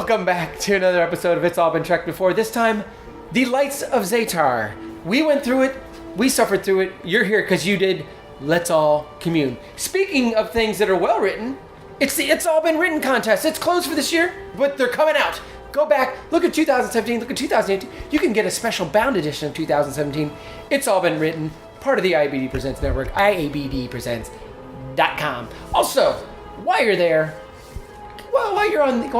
Welcome back to another episode of It's All Been Trekked Before. This time, the Lights of Zetar. We went through it. We suffered through it. You're here because you did. Let's all commune. Speaking of things that are well written, it's the It's All Been Written contest. It's closed for this year, but they're coming out. Go back, look at 2017, look at 2018. You can get a special bound edition of 2017. It's All Been Written, part of the IABD Presents network, IABD Presents.com. Also, while you're there, while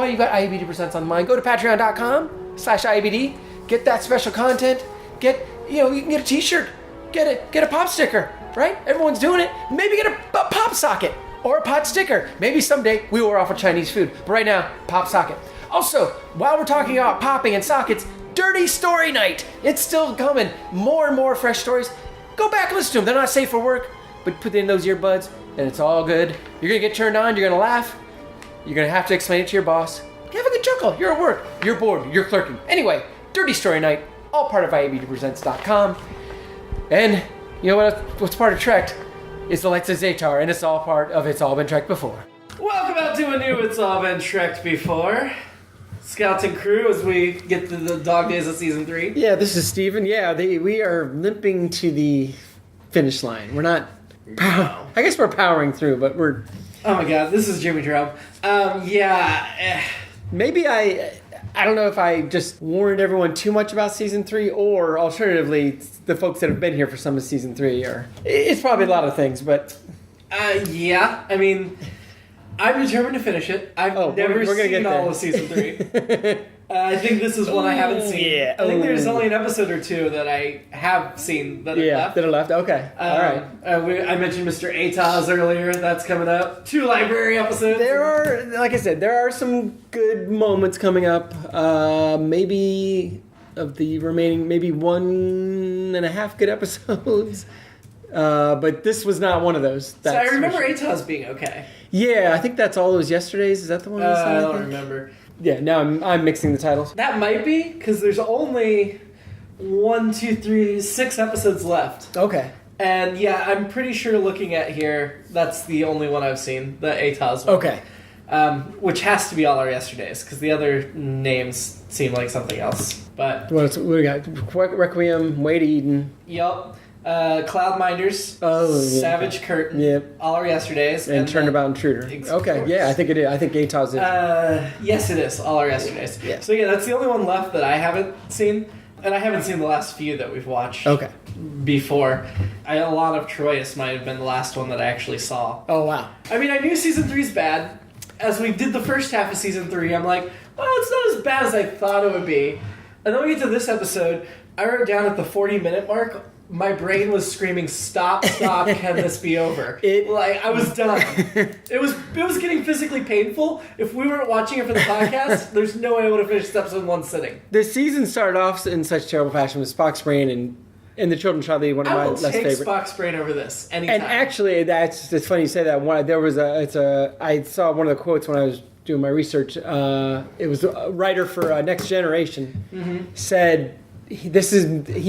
you got IABD Presents on mind, go to patreon.com/IABD, get that special content, you can get a t-shirt, get a pop sticker, right? Everyone's doing it. Maybe get a pop socket or a pot sticker. Maybe someday we will offer Chinese food, but right now, pop socket. Also, while we're talking about popping and sockets, Dirty Story Night. It's still coming. More and more fresh stories. Go back and listen to them. They're not safe for work, but put in those earbuds and it's all good. You're going to get turned on. You're going to laugh. You're going to have to explain it to your boss. Have a good chuckle. You're at work. You're bored. You're clerking. Anyway, Dirty Story Night, all part of IABDpresents.com. And you know what's part of Trekked? It's the Lights of Zetar, and it's all part of It's All Been Trekked Before. Welcome out to a new It's All Been Trekked Before. Scouts and crew as we get to the dog days of season 3. Yeah, this is Steven. Yeah, we are limping to the finish line. We're not... I guess we're powering through, but we're... Oh my god, this is Jimmy-Jerome. Maybe I don't know if I just warned everyone too much about season 3, or alternatively, the folks that have been here for some of season 3 are... It's probably a lot of things, but... Yeah, I mean... I'm determined to finish it. I've never seen all of season 3. I think this is one I haven't seen. Yeah. I think there's only an episode or two that I have seen that are left. That are left. Okay. All right. I mentioned Mr. TOS earlier. That's coming up. 2 library episodes. There are, like I said, there are some good moments coming up. Maybe of the remaining, maybe 1.5 good episodes. But this was not one of those. So I remember TOS being okay. Yeah, I think that's all those yesterdays. Is that the one? I don't remember. Yeah, now I'm mixing the titles. That might be, because there's only 6 episodes left. Okay. And yeah, I'm pretty sure looking at here, that's the only one I've seen, the TOS one. Okay. Which has to be all our yesterdays, because the other names seem like something else. But what do we got? Requiem, Way to Eden. Yup. Cloudminders, Savage Curtain, all our yesterdays, and Turnabout Intruder. Okay, yeah, I think it is. I think TOS is. Yes, it is. All our yesterdays. Yeah. So yeah, that's the only one left that I haven't seen, and I haven't seen the last few that we've watched. Okay. Before, a lot of Troyes might have been the last one that I actually saw. Oh wow! I mean, I knew season 3's bad. As we did the first half of season 3, I'm like, well, it's not as bad as I thought it would be. And then we get to this episode. I wrote down at the 40-minute mark. My brain was screaming, "Stop! Stop! Can this be over?" I was done. It was getting physically painful. If we weren't watching it for the podcast, there's no way I would have finished this episode in one sitting. The season started off in such terrible fashion with Spock's brain and the children shall be one of my less favorite. I will take Spock's brain over this anytime. And actually, it's funny you say that. I saw one of the quotes when I was doing my research. It was a writer for Next Generation said. He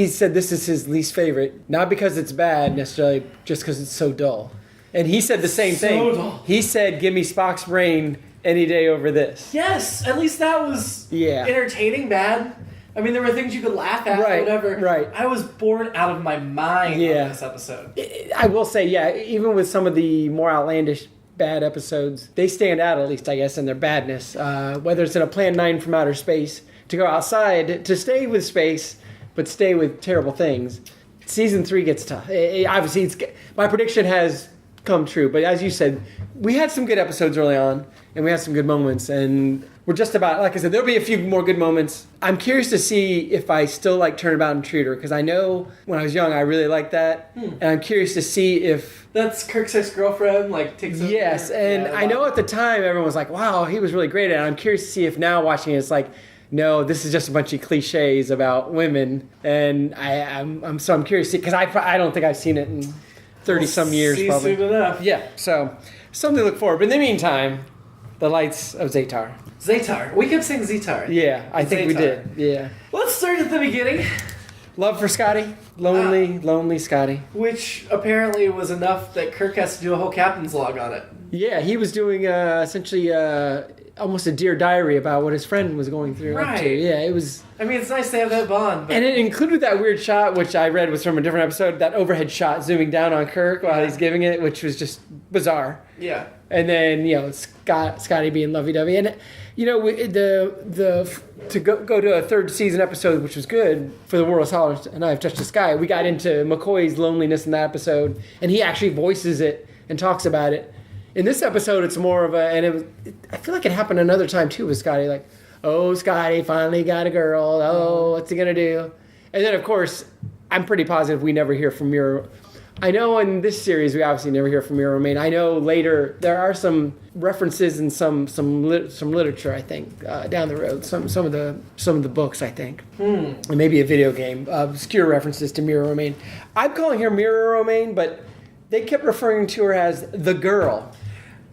said this is his least favorite, not because it's bad necessarily, just because it's so dull. And he said the same thing. Dull. He said, "Give me Spock's brain any day over this." Yes, at least that was entertaining. Bad. I mean, there were things you could laugh at, or whatever. Right. I was bored out of my mind on this episode. I will say, even with some of the more outlandish bad episodes, they stand out at least, I guess, in their badness. Whether it's in a Plan 9 from outer space. To go outside, to stay with space, but stay with terrible things. Season 3 gets tough. Obviously, my prediction has come true. But as you said, we had some good episodes early on, and we had some good moments. And we're just about, like I said, there'll be a few more good moments. I'm curious to see if I still like Turnabout Intruder, because I know when I was young, I really liked that. And I'm curious to see if... That's Kirk's ex-girlfriend, takes over. Yes, and I know at the time, everyone was like, wow, he was really great at it. And I'm curious to see if now watching it, it's like... No, this is just a bunch of cliches about women, and I'm curious because I don't think I've seen it in 30-some years. See probably. Soon enough. Yeah, so something to look forward. But in the meantime, the Lights of Zetar. Zetar. We kept saying Zetar. Yeah, I think we did. Yeah. Let's start at the beginning. Love for Scotty. Lonely Scotty. Which apparently was enough that Kirk has to do a whole captain's log on it. Yeah, he was doing essentially almost a Dear Diary about what his friend was going through. Up to. Right. Yeah, it was. I mean, it's nice to have that bond. But... And it included that weird shot, which I read was from a different episode, that overhead shot zooming down on Kirk while he's giving it, which was just bizarre. Yeah. And then, Scotty being lovey-dovey. And, to go to a third season episode, which was good, for The World is Hollow and I Have Touched the Sky, we got into McCoy's loneliness in that episode, and he actually voices it and talks about it. In this episode, it's more of I feel like it happened another time, too, with Scotty, like, oh, Scotty finally got a girl, oh, what's he gonna do? And then, of course, I'm pretty positive we never hear from Mira. I know in this series we obviously never hear from Mira Romaine. I know later there are some references in some literature, I think, down the road. Some of the books, I think, and maybe a video game, obscure references to Mira Romaine. I'm calling her Mira Romaine, but they kept referring to her as the girl.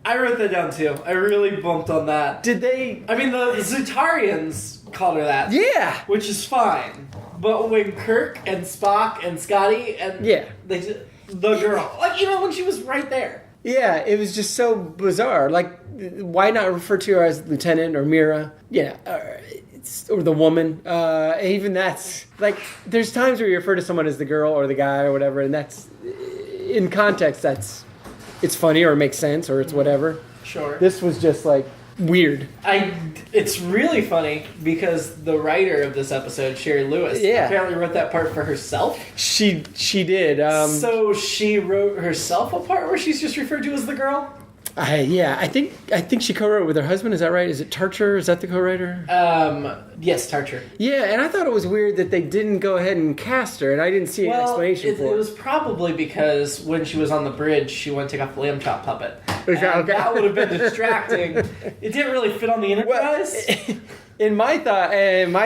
I wrote that down too. I really bumped on that. Did they? I mean, the Zetarians called her that. Yeah. Which is fine. But when Kirk and Spock and Scotty and the girl, like, when she was right there. Yeah, it was just so bizarre. Like, why not refer to her as Lieutenant or Mira? Yeah, or the woman. Even that's like, there's times where you refer to someone as the girl or the guy or whatever, and that's in context. It's funny or it makes sense or it's whatever. Sure. This was just like weird. It's really funny because the writer of this episode, Sherry Lewis, apparently wrote that part for herself. She did. So she wrote herself a part where she's just referred to as the girl? I think she co-wrote it with her husband. Is that right? Is it Tarcher? Is that the co-writer? Yes, Tarcher. Yeah, and I thought it was weird that they didn't go ahead and cast her, and I didn't see an explanation for it. It was probably because when she was on the bridge, she went to take off the lamb chop puppet. That would have been distracting. It didn't really fit on the Enterprise. Well, my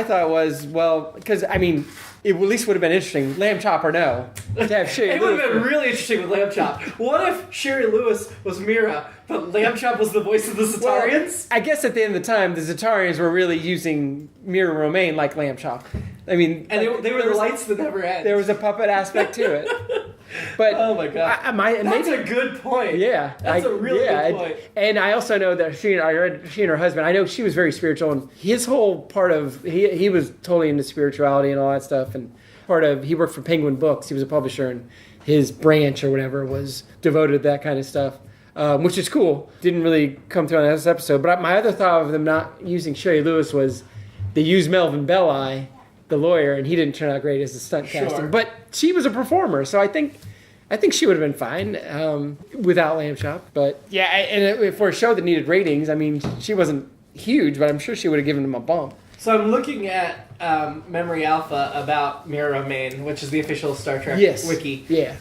thought was, well, because, I mean, it at least would have been interesting, lamb chop or no, to have Sherry It would have been really interesting with lamb chop. What if Sherry Lewis was Mira, but lamb chop was the voice of the Zetarians? Well, I guess at the end of the time, the Zetarians were really using Mira Romaine like lamb chop. I mean... And they were the lights that never end. There was a puppet aspect to it. But oh my god, that's a good point. Yeah, that's a really good point. And I also know that she and her husband. I know she was very spiritual, and his whole part of he was totally into spirituality and all that stuff. And he worked for Penguin Books. He was a publisher, and his branch or whatever was devoted to that kind of stuff, which is cool. Didn't really come through on this episode. But my other thought of them not using Sherry Lewis was they used Melvin Belli, the lawyer, and he didn't turn out great as a stunt casting. But she was a performer, so I think she would have been fine without Lamb Chop. But yeah, and for a show that needed ratings, I mean, she wasn't huge, but I'm sure she would have given them a bump. So I'm looking at Memory Alpha about Mira Romaine, which is the official Star Trek wiki. Yeah.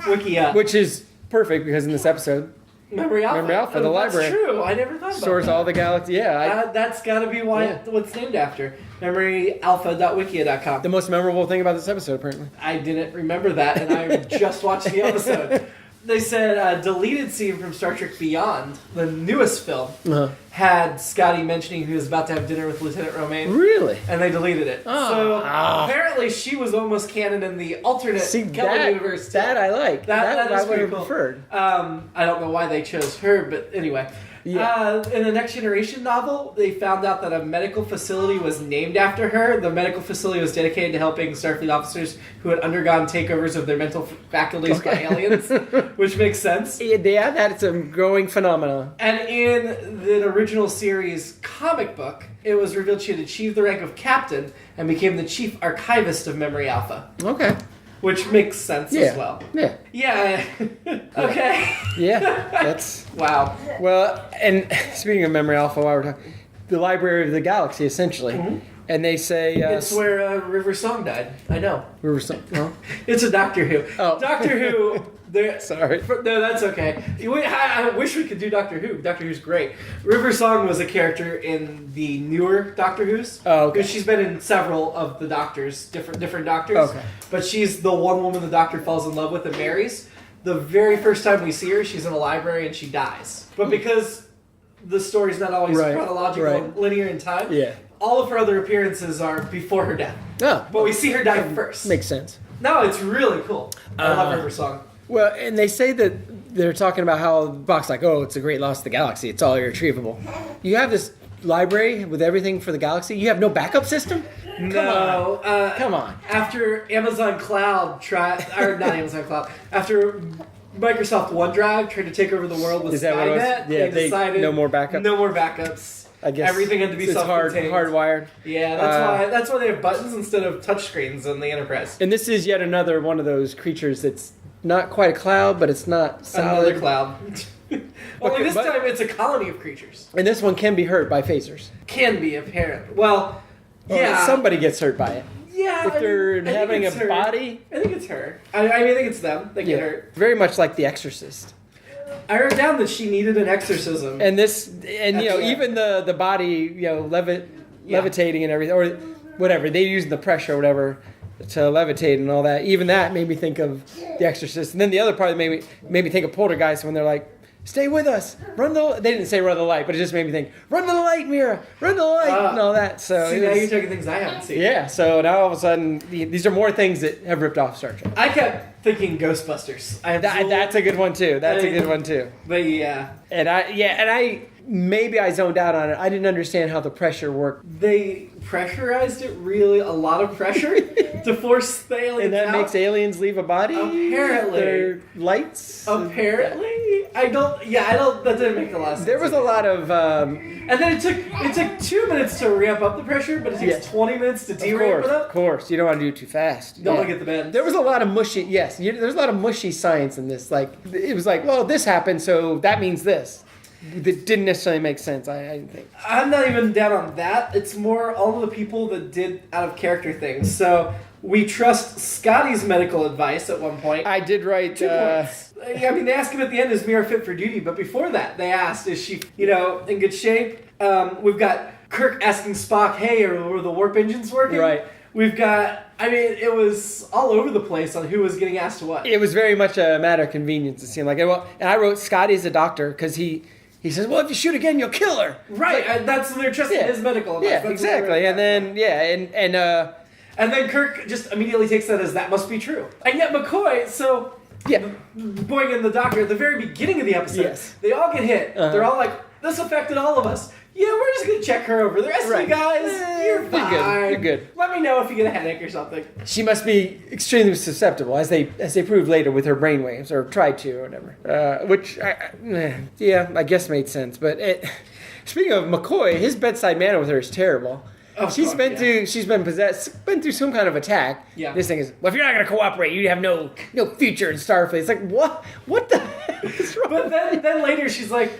Wiki up. Which is perfect because in this episode, Memory Alpha, the library. That's true. I never thought about that. Stores all the galaxy. Yeah. That's got to be what it's named after. MemoryAlpha.wikia.com. The most memorable thing about this episode, apparently. I didn't remember that, and I just watched the episode. They said deleted scene from Star Trek Beyond, the newest film, had Scotty mentioning he was about to have dinner with Lieutenant Romaine. Really? And they deleted it. So apparently she was almost canon in the alternate Kelly universe. That I like. That is I would have cool. preferred. I don't know why they chose her, but anyway. Yeah. In the Next Generation novel, they found out that a medical facility was named after her. The medical facility was dedicated to helping Starfleet officers who had undergone takeovers of their mental faculties by aliens, which makes sense. Yeah, that's a growing phenomenon. And in the original series comic book, it was revealed she had achieved the rank of captain and became the chief archivist of Memory Alpha. Okay. Which makes sense as well. Yeah. Yeah. Okay. Yeah. That's... Wow. Well, and speaking of Memory Alpha, while we're talking, the Library of the Galaxy, essentially. Mm-hmm. And they say... it's where River Song died. I know. River Song? No? It's a Doctor Who. Oh. Doctor Who... Sorry. No, that's okay. I wish we could do Doctor Who. Doctor Who's great. River Song was a character in the newer Doctor Who's. Oh, okay. Because she's been in several of the Doctors, different Doctors. Okay. But she's the one woman the Doctor falls in love with and marries. The very first time we see her, she's in a library and she dies. But because the story's not always chronological and linear in time, all of her other appearances are before her death. Oh. But we see her die first. Makes sense. No, it's really cool. I love River Song. Well, and they say that they're talking about how Spock's like, oh, it's a great loss to the galaxy. It's all irretrievable. You have this library with everything for the galaxy. You have no backup system? No. Come on. After Amazon Cloud after Microsoft OneDrive tried to take over the world with Skynet, they decided no more backup. No more backups. I guess everything had to be self-contained. Hardwired. Yeah, that's why they have buttons instead of touchscreens on the Enterprise. And this is yet another one of those creatures that's not quite a cloud, but it's not solid. Another cloud. Only this time it's a colony of creatures. And this one can be hurt by phasers. Can be, apparently. Well, yeah. Somebody gets hurt by it. Yeah. If they're having a body. I think it's her. I think it's them that get hurt. Very much like The Exorcist. I wrote down that she needed an exorcism. And even the body, levitating and everything, or whatever, they use the pressure or whatever to levitate and all that. Even that made me think of The Exorcist. And then the other part made me think of Poltergeist when they're like, stay with us. They didn't say run the light, but it just made me think, run the light, Mira. Run the light, and all that. So now you're talking things I haven't seen. Yeah, so now all of a sudden, these are more things that have ripped off Star Trek. I kept thinking Ghostbusters. That's a good one, too. But yeah. And I maybe I zoned out on it. I didn't understand how the pressure worked. They pressurized it really, a lot of pressure to force the aliens and that out. makes aliens leave a body? Apparently. Their lights? Apparently. That didn't make a lot of sense. There was a lot of... and then it took 2 minutes to ramp up the pressure, but it takes 20 minutes to de-ramp it up. Of course. You don't want to do it too fast. Don't want to get the bend. There was a lot of mushy... Yes, there's a lot of mushy science in this. Like, it was like, well, this happened, so that means this. That didn't necessarily make sense, I didn't think. I'm not even down on that. It's more all of the people that did out-of-character things. So we trust Scotty's medical advice at one point. I did write... 2 points. I mean, they ask him at the end, is Mira fit for duty? But before that, they asked, is she, in good shape? We've got Kirk asking Spock, hey, are the warp engines working? Right. We've got... it was all over the place on who was getting asked what. It was very much a matter of convenience, it seemed like. Well, and I wrote Scotty's a doctor because he says, well, if you shoot again, you'll kill her. Right, and that's they're trusting his medical advice. Yeah, exactly. And then, and then Kirk just immediately takes that as that must be true. And yet McCoy, Boing and the doctor, at the very beginning of the episode, they all get hit. Uh-huh. They're all like, this affected all of us. Yeah, we're just going to check her over. The rest of you guys, you're fine. You're good. Let me know if you get a headache or something. She must be extremely susceptible, as they proved later with her brainwaves, or tried to, or whatever. Which, I guess made sense. But speaking of McCoy, his bedside manner with her is terrible. She's been through some kind of attack. Yeah. This thing is, well, if you're not going to cooperate, you have no future in Starfleet. It's like, what? What the hell is wrong? But then later she's like,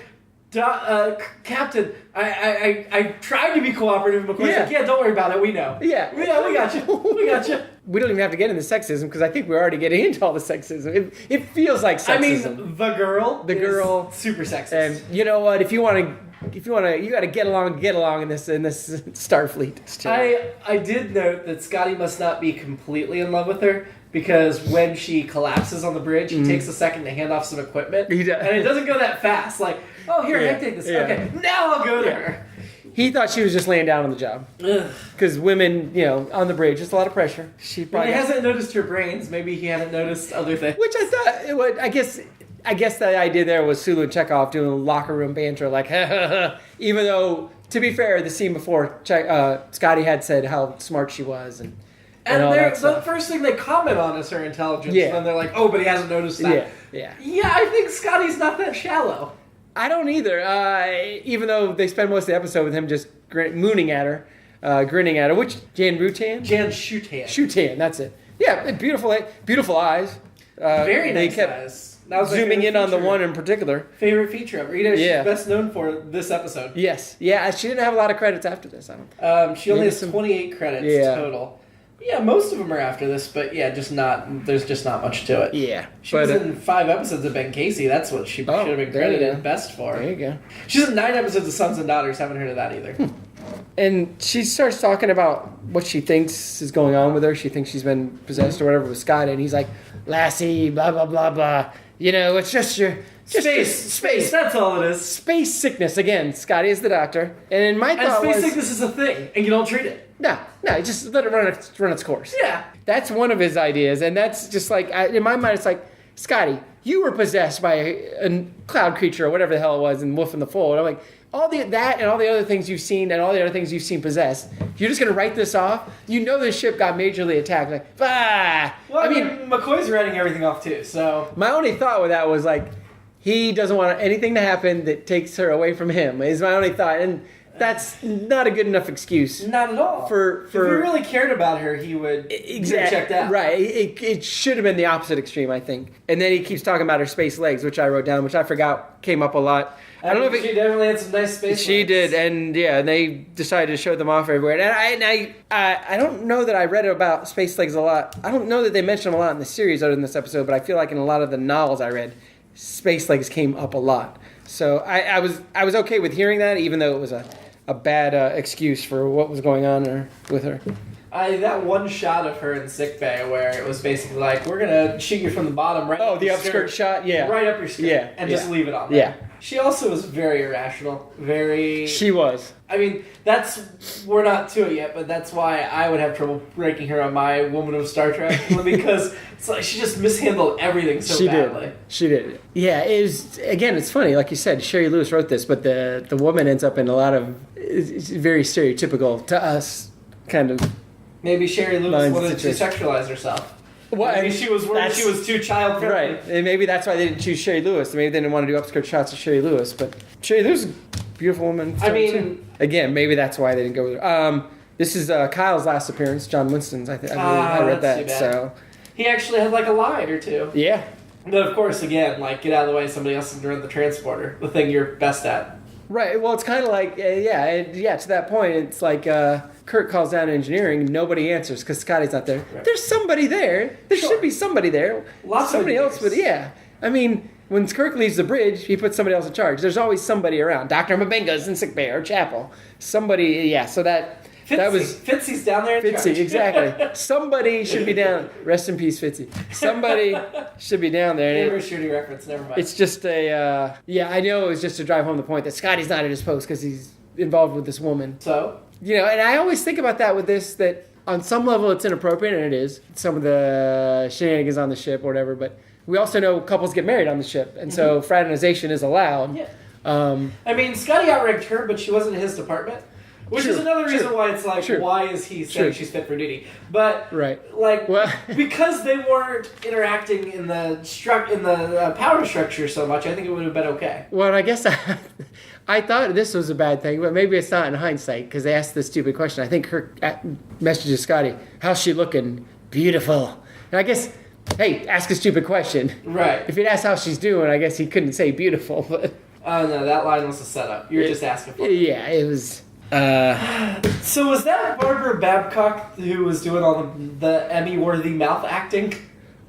Captain, I tried to be cooperative. McCoy's like, yeah, don't worry about it. We know. Yeah. We got you. We got you. We don't even have to get into sexism because I think we're already getting into all the sexism. It feels like sexism. I mean, the girl, super sexist. And you know what? If you want to, you got to get along in this Starfleet. I did note that Scotty must not be completely in love with her. Because when she collapses on the bridge, he takes a second to hand off some equipment. He does. And it doesn't go that fast. Like, oh, here, I take this. Yeah. Okay, now I'll go to her. He thought she was just laying down on the job. Because women, on the bridge, just a lot of pressure. He hasn't noticed her brains. Maybe he hadn't noticed other things. Which I thought, I guess the idea there was Sulu and Chekhov doing locker room banter, like, even though, to be fair, the scene before, Scotty had said how smart she was and the first thing they comment on is her intelligence. Yeah. And they're like, oh, but he hasn't noticed that. Yeah. Yeah, I think Scotty's not that shallow. I don't either. Even though they spend most of the episode with him just mooning at her, grinning at her. Which, Jan Rutan? Jan Shutan. Shutan, that's it. Yeah, beautiful eyes. Very nice eyes. That was zooming in on the one in particular. Favorite feature of her. She's best known for this episode. Yes. Yeah, she didn't have a lot of credits after this, I don't think. She only has 28 credits total. Yeah, most of them are after this, but there's just not much to it. Yeah. She was in 5 episodes of Ben Casey. That's what she should have been credited best for. There you go. She's in 9 episodes of Sons and Daughters. Haven't heard of that either. And she starts talking about what she thinks is going on with her. She thinks she's been possessed or whatever with Scott, and he's like, Lassie, blah, blah, blah, blah. It's just your... Space, that's all it is. Space sickness, again. Scotty is the doctor. And in my thought space sickness is a thing, and you don't treat it. No, just let it run its course. Yeah. That's one of his ideas, and that's just like, in my mind, it's like, Scotty, you were possessed by a cloud creature or whatever the hell it was in Wolf in the Fold. I'm like, that and all the other things you've seen and all the other things you've seen possessed, you're just going to write this off? You know this ship got majorly attacked. Like, bah! Well, I mean, McCoy's writing everything off too, so... My only thought with that was like, he doesn't want anything to happen that takes her away from him, is my only thought. And that's not a good enough excuse. Not at all. For if he really cared about her, he would get checked out. Right. It should have been the opposite extreme, I think. And then he keeps talking about her space legs, which I wrote down, which I forgot came up a lot. I don't know if she definitely had some nice space legs. She did, and yeah, they decided to show them off everywhere. And I don't know that I read about space legs a lot. I don't know that they mentioned them a lot in the series other than this episode, but I feel like in a lot of the novels I read, space legs came up a lot. So I was okay with hearing that, even though it was a bad excuse for what was going on with her. That one shot of her in sickbay where it was basically like, we're going to shoot you from the bottom right up the your upskirt skirt, shot? Yeah. Right up your skirt. And just leave it on there. Yeah. She also was very irrational. She was. I mean, we're not to it yet, but that's why I would have trouble ranking her on my Woman of Star Trek, because it's like she just mishandled everything so badly. She did. Yeah, it's funny, like you said, Sherry Lewis wrote this, but the woman ends up in a lot of, it's very stereotypical to us, kind of. Maybe Sherry Lewis wanted to sexualize herself. Well, maybe she was worried she was too child-friendly. Right, and maybe that's why they didn't choose Sherry Lewis. Maybe they didn't want to do upskirt shots of Sherry Lewis, but Sherry Lewis is a beautiful woman. I mean... Again, maybe that's why they didn't go with her. This is Kyle's last appearance, John Winston's. I read that, so... He actually had like a line or two. Yeah. But of course, again, like, get out of the way, somebody else is run the transporter, the thing you're best at. Right, well, it's kind of like, to that point, it's like... Kirk calls down engineering, nobody answers because Scotty's not there. Right. There's somebody there. There should be somebody there. Somebody else would, I mean, when Kirk leaves the bridge, he puts somebody else in charge. There's always somebody around. Dr. Mabinga's in sickbay or chapel. Somebody, so that was... Fitzy's down there in charge. Fitzy, exactly. Somebody should be down. Rest in peace, Fitzy. Somebody should be down there. Never shooting reference, never mind. It's just I know it was just to drive home the point that Scotty's not at his post because he's involved with this woman. So? And I always think about that with this, that on some level it's inappropriate, and it is. Some of the shenanigans on the ship or whatever, but we also know couples get married on the ship, and so fraternization is allowed. Yeah. I mean, Scotty outranked her, but she wasn't in his department. Which is another reason why it's like, why is he saying she's fit for duty? But, because they weren't interacting in the power structure so much, I think it would have been okay. Well, I guess I thought this was a bad thing, but maybe it's not in hindsight, because they asked this stupid question. I think her message to Scotty, how's she looking? Beautiful. And I guess, hey, ask a stupid question. Right. If he'd asked how she's doing, I guess he couldn't say beautiful. But oh, no, that line was a setup. You were just asking for it. Yeah, it was... So was that Barbara Babcock who was doing all the Emmy-worthy mouth acting?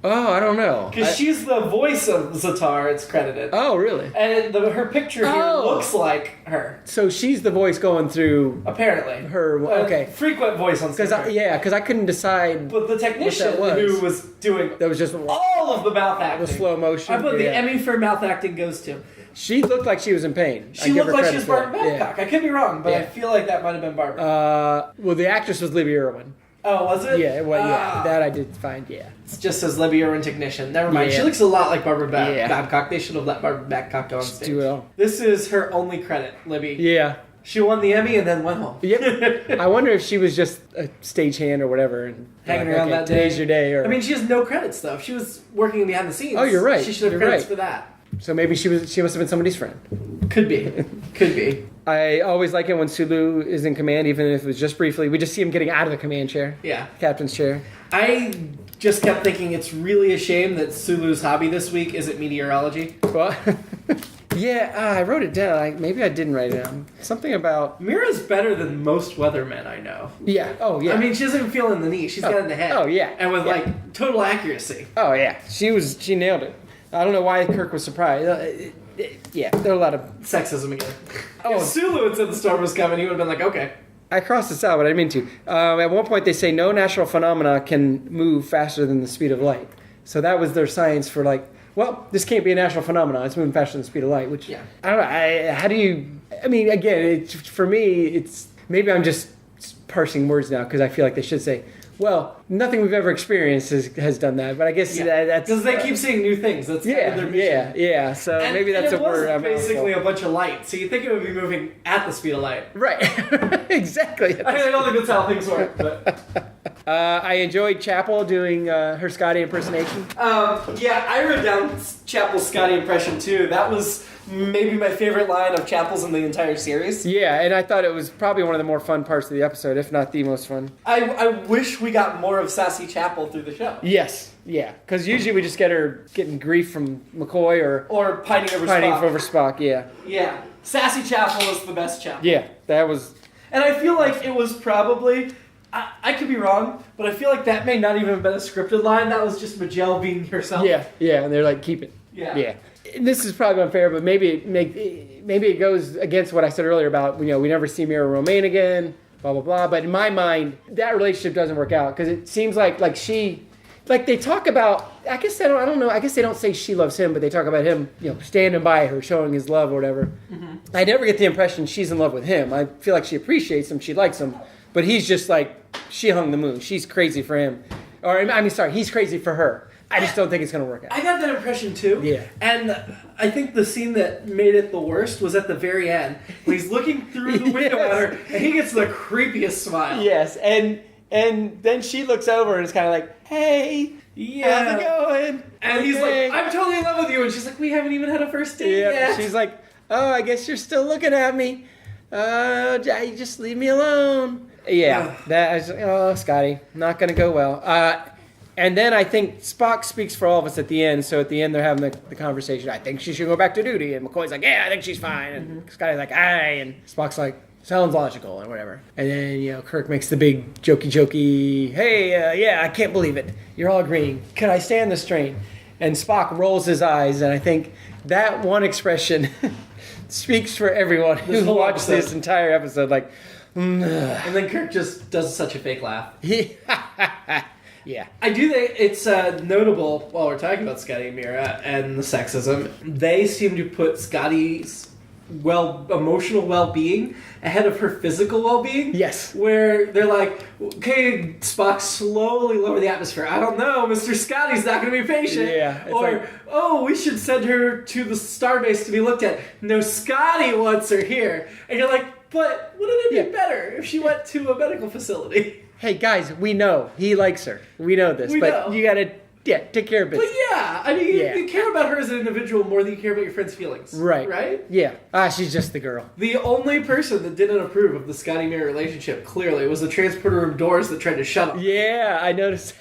Oh, I don't know. Because she's the voice of Zetar, it's credited. Oh, really? And her picture here looks like her. So she's the voice going through... Apparently. Her, okay. Frequent voice on screen. Because I couldn't decide. But the technician who was doing that was just all of the mouth acting. The slow motion. I put the Emmy for mouth acting goes to. She looked like she was in pain. She looked like she was Barbara Babcock. I could be wrong, but I feel like that might have been Barbara. Well, the actress was Libby Irwin. Oh, was it? Yeah, that I did find, It just says Libby Irwin technician. Never mind. She looks a lot like Barbara Babcock. They should have let Barbara Babcock go on stage. Do it all. This is her only credit, Libby. Yeah. She won the Emmy and then went home. Yep. I wonder if she was just a stagehand or whatever. And hanging around that day. Today's your day. Or... I mean, she has no credits, though. If she was working behind the scenes. Oh, you're right. She should have credits for that. So maybe she must have been somebody's friend. Could be. Could be. I always like it when Sulu is in command, even if it was just briefly. We just see him getting out of the command chair. Yeah. Captain's chair. I just kept thinking it's really a shame that Sulu's hobby this week isn't meteorology. Well, I wrote it down. Maybe I didn't write it down. Something about... Mira's better than most weathermen I know. Yeah. Oh, yeah. I mean, she doesn't even feel in the knee. She's got it in the head. Oh, yeah. And with, total accuracy. Oh, yeah. She nailed it. I don't know why Kirk was surprised. There are a lot of... Sexism again. If Sulu had said the storm was coming, he would have been like, okay. I crossed this out, but I didn't mean to. At one point, they say no natural phenomena can move faster than the speed of light. So that was their science for this can't be a natural phenomenon. It's moving faster than the speed of light, which... Yeah. I don't know. How do you... I mean, again, for me, it's... Maybe I'm just parsing words now, because I feel like they should say, Well, nothing we've ever experienced has done that, but I guess that's... Because they keep seeing new things. That's kind of their mission. Yeah. So maybe that's a word I'm basically a bunch of light, so you think it would be moving at the speed of light. Right. Exactly. I don't think that's how things work, but... I enjoyed Chapel doing her Scotty impersonation. Yeah, I wrote down Chapel's Scotty impression, too. That was maybe my favorite line of Chapel's in the entire series. Yeah, and I thought it was probably one of the more fun parts of the episode, if not the most fun. I wish we got more of Sassy Chapel through the show. Yes, yeah, because usually we just get her getting grief from McCoy or pining over Spock. over Spock, yeah. Yeah, Sassy Chapel was the best Chapel. Yeah, that was... And I feel like it was probably... I could be wrong, but I feel like that may not even have been a scripted line. That was just Majel being herself. Yeah, and they're like, keep it. Yeah. This is probably unfair, but maybe it goes against what I said earlier about, we never see Mira Romaine again, blah, blah, blah. But in my mind, that relationship doesn't work out because it seems like they talk about, I don't know, I guess they don't say she loves him, but they talk about him, standing by her, showing his love or whatever. Mm-hmm. I never get the impression she's in love with him. I feel like she appreciates him, she likes him, but he's just like, she hung the moon. She's crazy for him. He's crazy for her. I just don't think it's going to work out. I got that impression too. Yeah. And I think the scene that made it the worst was at the very end. When he's looking through the window at her and he gets the creepiest smile. Yes. And then she looks over and is kind of like, hey, how's it going? And he's like, I'm totally in love with you. And she's like, we haven't even had a first date yet. She's like, oh, I guess you're still looking at me. Just leave me alone. Yeah. That is, Scotty, not going to go well. And then I think Spock speaks for all of us at the end. So at the end, they're having the conversation. I think she should go back to duty. And McCoy's like, yeah, I think she's fine. And Scotty's like, aye. And Spock's like, sounds logical and whatever. And then, Kirk makes the big jokey, hey, I can't believe it. You're all agreeing. Can I stand the strain? And Spock rolls his eyes. And I think that one expression speaks for everyone who watched this entire episode. Like, and then Kirk just does such a fake laugh. Yeah. I do think it's notable, while we're talking about Scotty and Mira and the sexism, they seem to put Scotty's emotional well-being ahead of her physical well-being. Yes. Where they're like, okay, Spock, slowly lower the atmosphere. I don't know, Mr. Scotty's not going to be patient. Yeah. Or, we should send her to the starbase to be looked at. No, Scotty wants her here. And you're like, but wouldn't it be better if she went to a medical facility? Hey, guys, we know he likes her. We know this. You got to take care of business. But you care about her as an individual more than you care about your friend's feelings. Right. Right? Yeah. She's just the girl. The only person that didn't approve of the Scotty Mira relationship, clearly, was the transporter room doors that tried to shut them. Yeah, I noticed.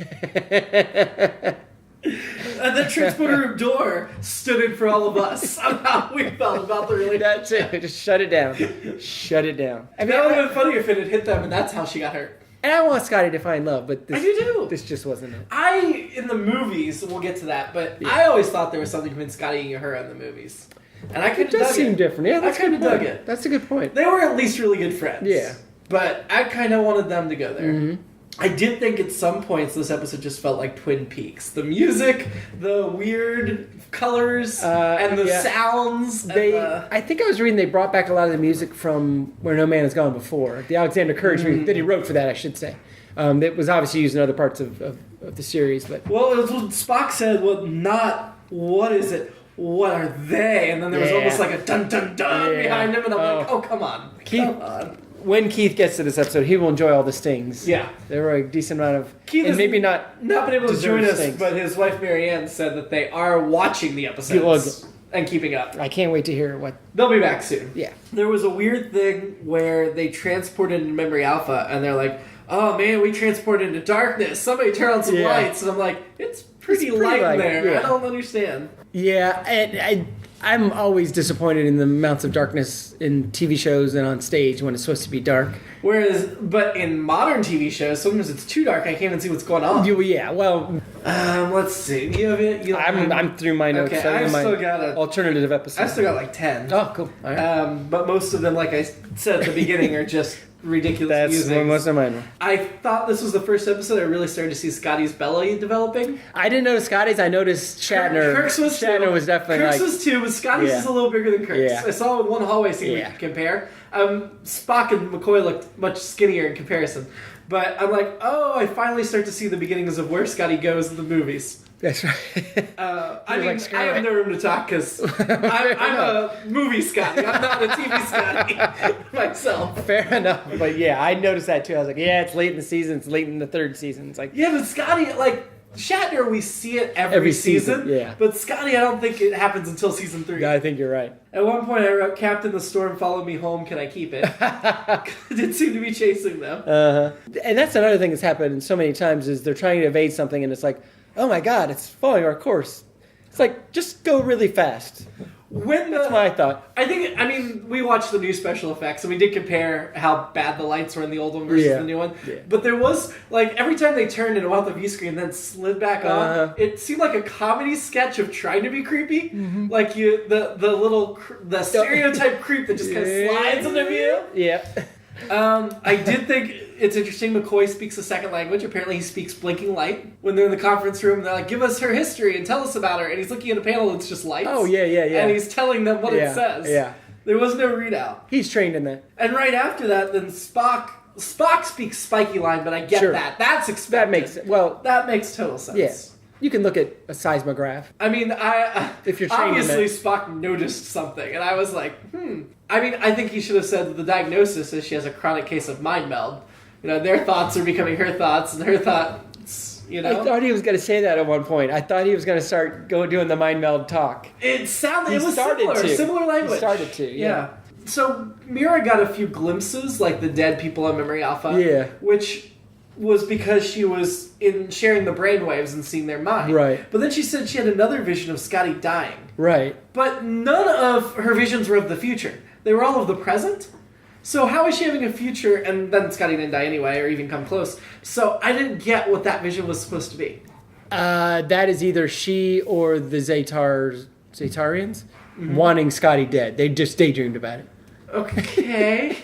And the transporter room door stood in for all of us on how we felt about the relationship. That's it. Just shut it down. Shut it down. I mean, that would have been funny if it had hit them and that's how she got hurt. And I want Scotty to find love, but I do too. This just wasn't it. In the movies, we'll get to that, but I always thought there was something between Scotty and her in the movies. And I kind of dug it. It does seem different. Yeah, that's I kind of dug it. That's a good point. They were at least really good friends. Yeah. But I kind of wanted them to go there. Mm-hmm. I did think at some points this episode just felt like Twin Peaks. The music, the weird colors, and the sounds. I think I was reading they brought back a lot of the music from Where No Man Has Gone Before. The Alexander Courage music that he wrote for that, I should say. That was obviously used in other parts of the series. But well, it was what Spock said, not what is it, what are they? And then there was almost like a dun-dun-dun behind him, and I'm like, oh, come on. Come on. When Keith gets to this episode, he will enjoy all the stings. Yeah. There were a decent amount of... Keith and maybe not been able to join us, stings. but his wife Marianne said that they are watching the episodes and keeping up. I can't wait to hear what... They'll be back soon. Yeah. There was a weird thing where they transported into Memory Alpha, and they're like, oh man, we transported into darkness. Somebody turn on some lights. And I'm like, it's pretty light in there. Yeah. I don't understand. Yeah, and I'm always disappointed in the amounts of darkness in TV shows and on stage when it's supposed to be dark. But in modern TV shows, sometimes it's too dark. I can't even see what's going on. Yeah, well... let's see. You have it? I'm through my notes. Okay, I've still got alternative episode. I've still got like 10. Oh, cool. All right. But most of them, like I said at the beginning, are just ridiculous That's music. most of mine. I thought this was the first episode I really started to see Scotty's belly developing. I didn't notice Scotty's. I noticed Shatner. Kirk's was Shatner too. was definitely Kirk's like. was too, but Scotty's Yeah. is a little bigger than Kirk's. Yeah. I saw in one hallway scene we could compare. Spock and McCoy looked much skinnier in comparison. But I'm like, oh, I finally start to see the beginnings of where Scotty goes in the movies. That's right. I mean, I have no room to talk because I'm a movie Scotty. I'm not a TV Scotty myself. Fair enough. But yeah, I noticed that too. I was like, yeah, it's late in the season. It's late in the third season. It's like, Yeah, but Scotty, like, Shatner, we see it every season. Yeah. But Scotty, I don't think it happens until season 3. yeah, I think you're right. At one point, I wrote, Captain the Storm, follow me home, can I keep it? It didn't seem to be chasing them. And that's another thing that's happened so many times is they're trying to evade something and it's like, oh my God, it's following our course. It's like, just go really fast. That's what I thought. I mean, we watched the new special effects, and we did compare how bad the lights were in the old one versus the new one. Yeah. But there was, like, every time they turned and went off the view screen and then slid back on, it seemed like a comedy sketch of trying to be creepy. Mm-hmm. Like, the stereotype creep that just kind of slides into view. Yeah. I did think it's interesting McCoy speaks a second language. Apparently he speaks blinking light. When they're in the conference room, they're like, give us her history and tell us about her. And he's looking at a panel that's just lights. Oh, yeah. And he's telling them what it says. Yeah. There was no readout. He's trained in that. And right after that, then Spock speaks spiky line, but I get that. That's expected. That makes total sense. Yeah. You can look at a seismograph. I mean, if you're trained obviously in Spock noticed something, and I was like, I mean, I think he should have said that the diagnosis is she has a chronic case of mind meld. You know, their thoughts are becoming her thoughts, and her thoughts, you know. I thought he was going to say that at one point. I thought he was going to start doing the mind meld talk. It was similar language. He started to, yeah. So Mira got a few glimpses, like the dead people on Memory Alpha, which was because she was sharing the brainwaves and seeing their mind. Right. But then she said she had another vision of Scotty dying. Right. But none of her visions were of the future. They were all of the present. So how is she having a future, and then Scotty didn't die anyway, or even come close. So I didn't get what that vision was supposed to be. That is either she or the Zetarians wanting Scotty dead. They just daydreamed about it. Okay.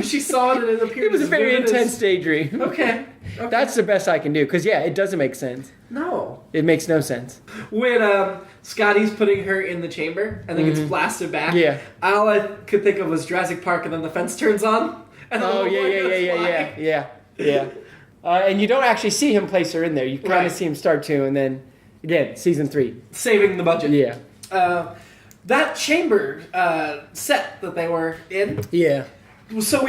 She saw it and it appeared. It was a very intense daydream. Okay. That's the best I can do, because it doesn't make sense. No. It makes no sense. When Scotty's putting her in the chamber and then gets blasted back, all I could think of was Jurassic Park, and then the fence turns on. And yeah. And you don't actually see him place her in there. You kind of see him start to, and then, again, season 3. Saving the budget. Yeah. That chamber set that they were in. Yeah. So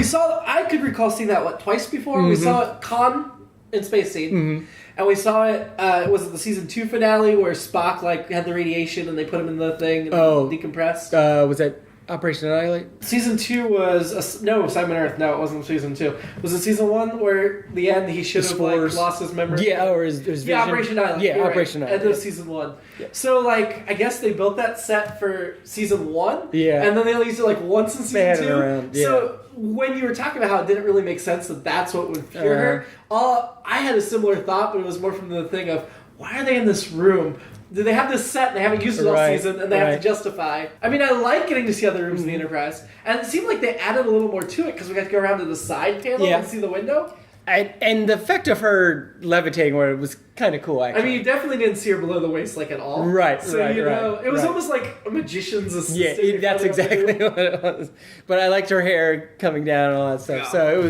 I could recall seeing that, twice before? We saw it Khan in Space Scene. And we saw it, was it the season 2 finale where Spock had the radiation and they put him in the thing and decompressed? Was that Operation Annihilate? Season 2 was, Simon Earth. No, it wasn't season 2. Was it season 1 where the end he should have lost his memory? Yeah, or his vision. Yeah, Operation Annihilate. Yeah, Operation Annihilate. End of season 1. Yeah. So, I guess they built that set for season 1. Yeah. And then they only used it once in season 2. Around. Yeah. So when you were talking about how it didn't really make sense that's what would cure her, I had a similar thought, but it was more from the thing of, why are they in this room? Do they have this set and they haven't used it all season and they have to justify? I mean, I like getting to see other rooms in the Enterprise. And it seemed like they added a little more to it because we got to go around to the side panel and see the window. And the effect of her levitating was kind of cool, actually. I mean, you definitely didn't see her below the waist at all. Right, so, it was almost like a magician's assistant. Yeah, that's exactly what it was. But I liked her hair coming down and all that stuff. Yeah. So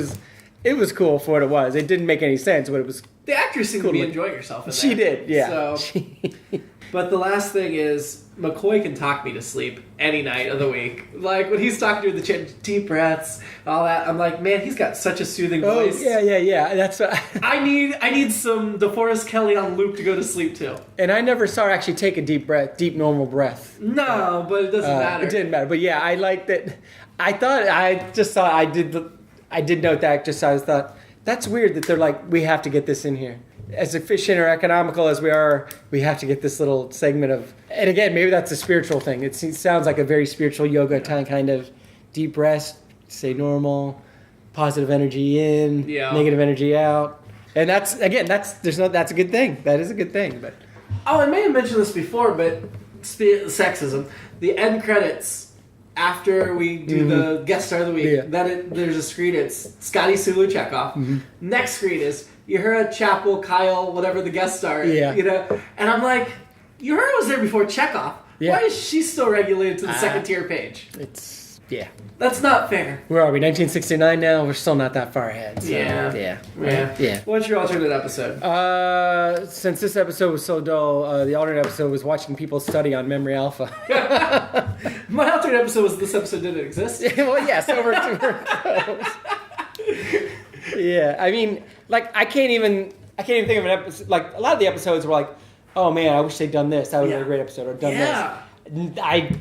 it was cool for what it was. It didn't make any sense, but it was the actress seemed to be enjoying herself in She did, yeah. So, but the last thing is, McCoy can talk me to sleep any night of the week. When he's talking to her, the deep breaths, all that, I'm like, man, he's got such a soothing voice. Yeah. That's what I need some DeForest Kelley on loop to go to sleep to. And I never saw her actually take a deep normal breath. No, but it doesn't matter. It didn't matter. But yeah, I liked that. I did note that. I thought, that's weird that they're we have to get this in here. As efficient or economical as we are, we have to get this little segment of... And again, maybe that's a spiritual thing. It sounds like a very spiritual yoga kind of deep rest, stay normal, positive energy in, negative energy out. And that's a good thing. That is a good thing. But I may have mentioned this before, but sexism. The end credits after we do the guest star of the week, then there's a screen. It's Scotty, Sulu, Chekhov. Next screen is Uhura, Chapel, Kyle, whatever the guest star. Yeah. You know, and I'm like, Uhura was there before Chekhov. Yeah. Why is she still regulated to the second tier page? Yeah. That's not fair. Where are we? 1969 now? We're still not that far ahead. So, yeah. What's your alternate episode? Since this episode was so dull, the alternate episode was watching people study on Memory Alpha. My alternate episode was this episode didn't exist. Well, yes, over Yeah, I mean, like, I can't even think of an episode. Like, a lot of the episodes were like, oh man, I wish they'd done this. That would have been a great episode. Or done this.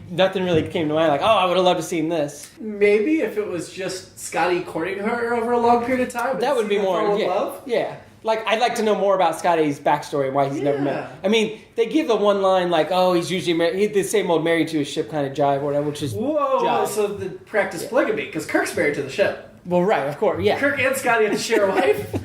Nothing really came to mind. Like, oh, I would have loved to seen this. Maybe if it was just Scotty courting her over a long period of time. That would be more. Love. Yeah. Like, I'd like to know more about Scotty's backstory and why he's never met. I mean, they give the one line like, oh, he's usually married. The same old married to his ship kind of jive or whatever, which is jive. So the practice polygamy because Kirk's married to the ship. Well, right, of course, yeah. Kirk and Scotty have to share a wife.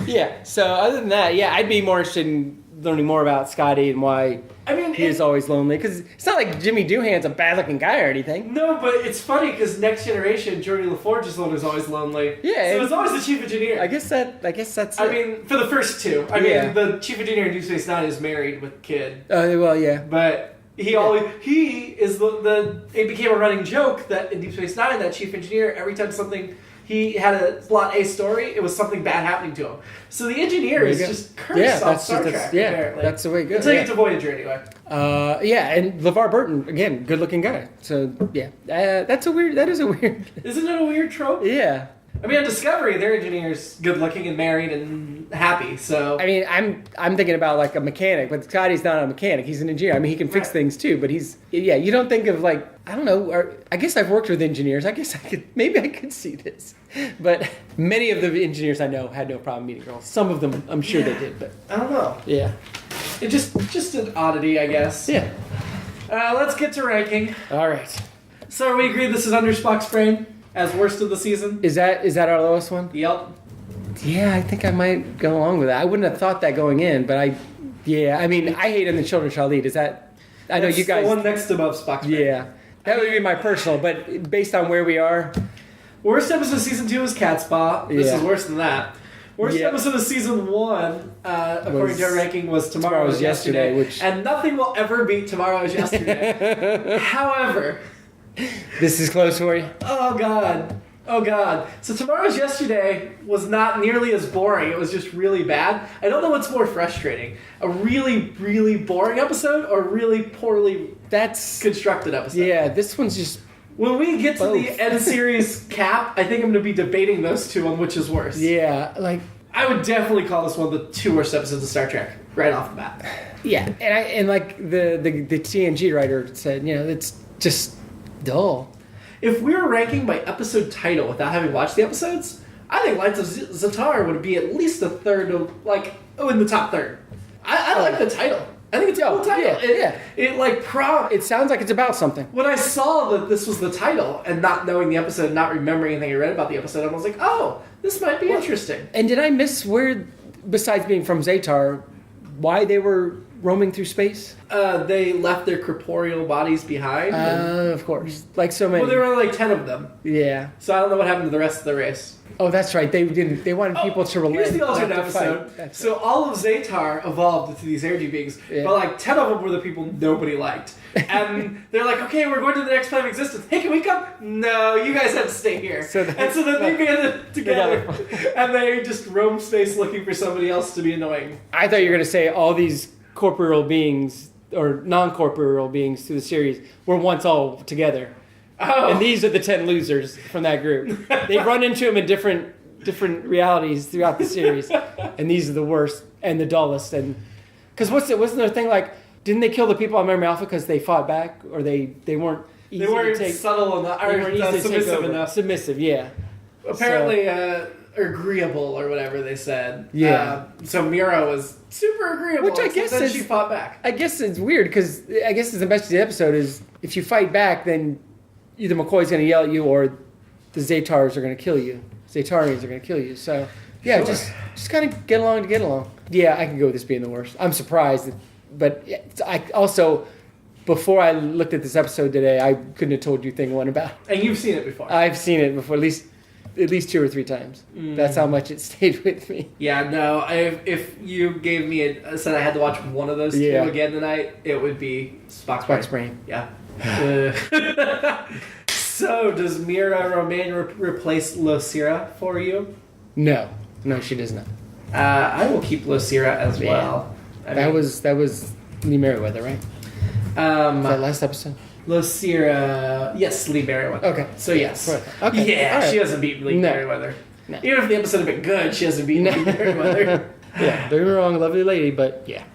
Yeah. So other than that, I'd be more interested in learning more about Scotty and why he is always lonely. Because it's not like Jimmy Doohan's a bad-looking guy or anything. No, but it's funny because Next Generation, Geordi LaForge is the one who's always lonely. Yeah. So it's always the chief engineer. I guess that's it. I mean, for the first two. I mean, the chief engineer in Deep Space Nine is married with a kid. Well, yeah. But he is it became a running joke that in Deep Space Nine, that chief engineer, every time he had a plot A story, it was something bad happening to him. So the engineer is just cursed on Star Trek, apparently. That's the way it goes. Until you get to Voyager, anyway. And LeVar Burton, again, good-looking guy. So, that is a weird... Isn't it a weird trope? Yeah. I mean, on Discovery, their engineer's good-looking and married and happy, so... I mean, I'm thinking about, like, a mechanic, but Scotty's not a mechanic. He's an engineer. I mean, he can fix things, too, but he's... Yeah, you don't think of, like... I don't know. I guess I've worked with engineers. I guess maybe I could see this. But many of the engineers I know had no problem meeting girls. Some of them, I'm sure they did, but... I don't know. Yeah. It's just an oddity, I guess. Yeah. Let's get to ranking. All right. So are we agreed this is under Spock's brain as worst of the season? Is that our lowest one? Yep. Yeah, I think I might go along with that. I wouldn't have thought that going in, but I mean, I hate "And the Children Shall Lead." Is that... I know you guys... the one next above Spock's brain. Yeah. That would be my personal, but based on where we are... Worst episode of season 2 is Cat Spa. This is worse than that. Worst episode of season 1, according to our ranking, was Tomorrow Was Yesterday. And nothing will ever beat Tomorrow Was Yesterday. However... This is close for you? Oh, God. So Tomorrow Was Yesterday was not nearly as boring. It was just really bad. I don't know what's more frustrating. A really, really boring episode or a really poorly constructed episode. Yeah, this one's just... When we get to the end series cap, I think I'm going to be debating those two on which is worse. Yeah, like... I would definitely call this one of the 2 worst episodes of Star Trek, right off the bat. Yeah, and like the TNG writer said, it's just dull. If we were ranking by episode title without having watched the episodes, I think Lights of Zetar would be at least a third of, in the top third. I like the title. I think it's a cool title. It sounds like it's about something. When I saw that this was the title and not knowing the episode and not remembering anything I read about the episode, I was like, oh, this might be interesting. And did I miss where, besides being from Zetar, why they were roaming through space? They left their corporeal bodies behind. Of course. Like so many. Well, there were only 10 of them. Yeah. So I don't know what happened to the rest of the race. Oh, that's right. They didn't. They wanted people to relate. Here's the alternate episode. So all of Zetar evolved into these energy beings, but 10 of them were the people nobody liked. And they're like, okay, we're going to the next plane of existence. Hey, can we come? No, you guys have to stay here. So then they banded together, and they just roam space looking for somebody else to be annoying. I thought you were going to say all these corporeal beings or non-corporeal beings through the series were once all together. Oh. And these are the 10 losers from that group. They run into them in different realities throughout the series, and these are the worst and the dullest. And because wasn't there a thing like, didn't they kill the people on Memory Alpha because they fought back, or they weren't easy they weren't to take, subtle enough, or submissive enough? Submissive, yeah. Apparently, agreeable or whatever they said. Yeah. So Mira was super agreeable, which I guess then she fought back. I guess it's weird because I guess the message of the episode is if you fight back, then either McCoy's going to yell at you or the Zetars are going to kill you. Zetarians are going to kill you. So, yeah, sure. just kind of get along to get along. Yeah, I can go with this being the worst. I'm surprised, but I also before I looked at this episode today, I couldn't have told you thing one about. And you've seen it before. I've seen it before, at least 2 or 3 times. That's how much it stayed with me. Yeah, no. If you gave me said I had to watch one of those two again tonight, it would be Spock's Brain. Yeah. So, does Mira Romaine replace Losira for you? No, she does not. I will keep Losira as well. That was Lee Merriweather, right? Was that last episode? Losira, yes, Lee Merriweather. Okay, so yes, okay, yeah, right. She hasn't beaten Lee Merriweather. No. Even if the episode had been good, she hasn't beaten Lee Merriweather. Yeah, don't get me wrong, lovely lady, but yeah.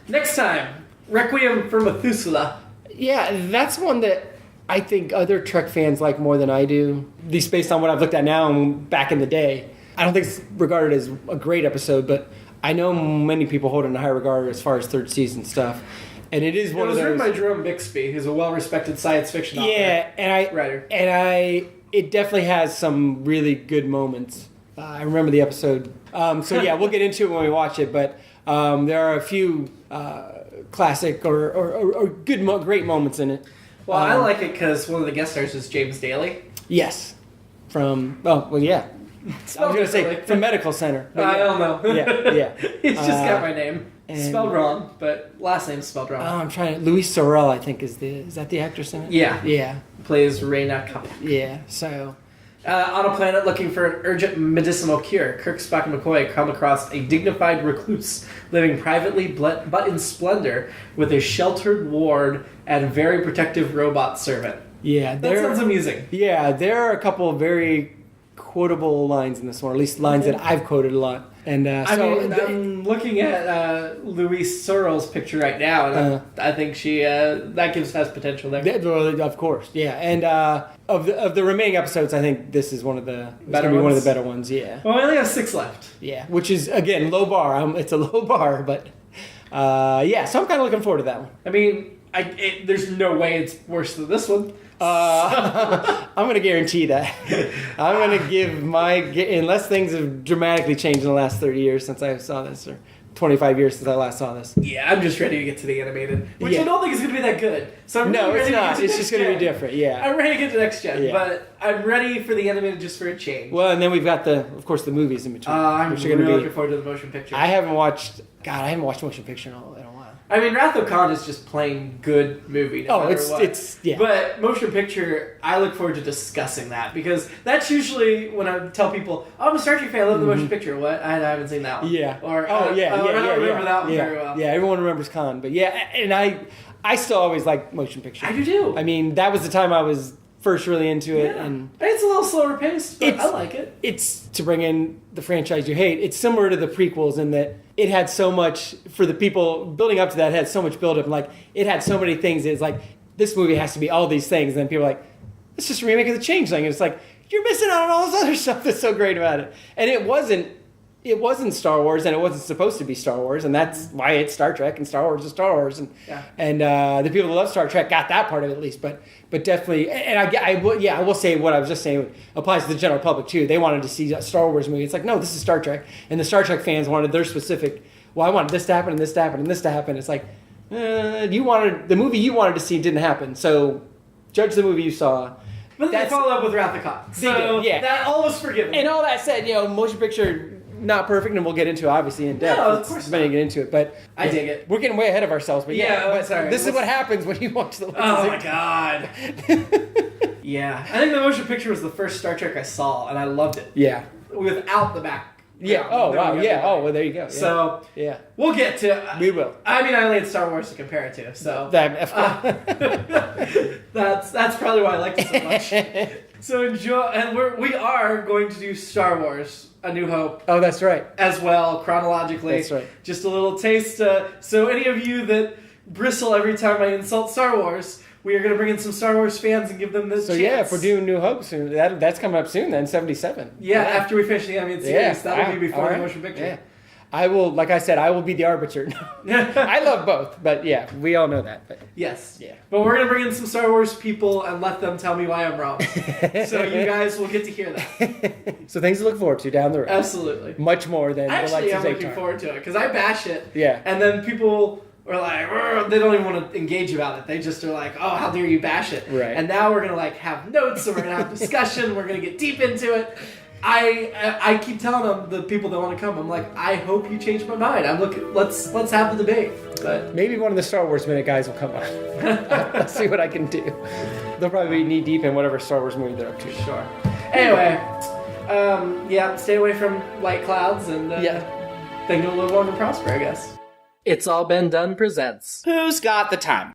Next time, Requiem for Methuselah. Yeah, that's one that I think other Trek fans like more than I do. At least based on what I've looked at now and back in the day. I don't think it's regarded as a great episode, but I know many people hold it in high regard as far as third season stuff. And it is one of those. It was written by Jerome Bixby, who's a well-respected science fiction author. Yeah, it definitely has some really good moments. I remember the episode. So yeah, we'll get into it when we watch it. But there are a few classic or great moments in it. Well, I like it because one of the guest stars is James Daly. Yes, from yeah. I was going to say from Medical Center. I don't know. Yeah. He's just got my name spelled wrong, but last name's spelled wrong. I'm trying. Luis Sorel, I think, is that the actress in it? Yeah. Yeah. Plays Reyna Kappa. Yeah. So. On a planet looking for an urgent medicinal cure, Kirk, Spock, and McCoy come across a dignified recluse living privately but in splendor with a sheltered ward and a very protective robot servant. Yeah, that sounds amusing. Yeah, there are a couple of very quotable lines in this one, or at least lines that I've quoted a lot. And I'm looking at Louise Sorrell's picture right now, and I think she that has potential there. Of course, yeah. And of the remaining episodes, I think this is one of the better ones. Yeah. Well, we only have 6 left. Yeah, which is again low bar. It's a low bar, but yeah. So I'm kind of looking forward to that one. I mean, there's no way it's worse than this one. I'm going to guarantee that. I'm going to give unless things have dramatically changed in the last 30 years since I saw this, or 25 years since I last saw this. Yeah, I'm just ready to get to the animated, which I don't think is going to be that good. So I'm no, really it's ready not. To get to it's just going to be different. Yeah, I'm ready to get to next gen, but I'm ready for the animated just for a change. Well, and then we've got of course, the movies in between. I'm really looking forward to the motion picture. I haven't watched motion picture in a while. I mean, Wrath of Khan is just plain good movie. It's yeah. But motion picture, I look forward to discussing that because that's usually when I tell people, "Oh, I'm a Star Trek fan. I love the motion picture." What? I haven't seen that one. Yeah. Or I don't remember that one very well. Yeah, everyone remembers Khan, but yeah, and I still always like motion picture. I do too. I mean, that was the time I was first really into it, and it's a little slower paced, but I like it. It's to bring in the franchise you hate. It's similar to the prequels in that it had so much for the people building up to that. It had so much build up, like it had so many things. It's like this movie has to be all these things, and then people are like, it's just a remake of the Changeling. And it's like you're missing out on all this other stuff that's so great about it. And it wasn't Star Wars, and it wasn't supposed to be Star Wars, and that's why it's Star Trek, and Star Wars is Star Wars, and the people that love Star Trek got that part of it at least, but definitely, and I will say what I was just saying applies to the general public too. They wanted to see a Star Wars movie. It's like, no, this is Star Trek, and the Star Trek fans wanted their specific. Well, I wanted this to happen, and this to happen, and this to happen. It's like the movie you wanted to see didn't happen, so judge the movie you saw. But they followed up with Wrath of Khan, so that all was forgiven. And all that said, motion picture. Not perfect, and we'll get into it, obviously in depth. No, of course not. Get into it, but I dig it. We're getting way ahead of ourselves, but sorry. This is what happens when you watch the. Oh my god! Yeah, I think the motion picture was the first Star Trek I saw, and I loved it. Yeah, without the back. Yeah. Oh wow. Yeah. Oh well, there you go. Yeah. So we'll get to. We will. I mean, I only had Star Wars to compare it to, so that's probably why I liked it so much. So enjoy, and we are going to do Star Wars: A New Hope. Oh, that's right. As well, chronologically. That's right. Just a little taste. So any of you that bristle every time I insult Star Wars, we are going to bring in some Star Wars fans and give them this chance. Yeah, if we're doing New Hope soon, that's coming up soon then, 77. Yeah, after we finish the animated series. That'll be before the motion picture. Yeah. I will, like I said, I will be the arbiter. I love both, but yeah, we all know that. But. Yes. Yeah. But we're going to bring in some Star Wars people and let them tell me why I'm wrong. So you guys will get to hear that. So things to look forward to down the road. Absolutely. Much more than Actually, the Lights of Zetar. I'm looking forward to it because I bash it. Yeah. And then people or like, they don't even want to engage about it. They just are like, oh, how dare you bash it. Right. And now we're going to like have notes and we're going to have discussion. We're going to get deep into it. I keep telling them, the people that want to come, I'm like, I hope you change my mind. I'm looking, let's have the debate. But maybe one of the Star Wars Minute guys will come on. Let's see what I can do. They'll probably be knee deep in whatever Star Wars movie they're up to. Sure. Anyway, stay away from light clouds and then you'll live long and prosper, I guess. It's All Been Done presents. Who's got the time?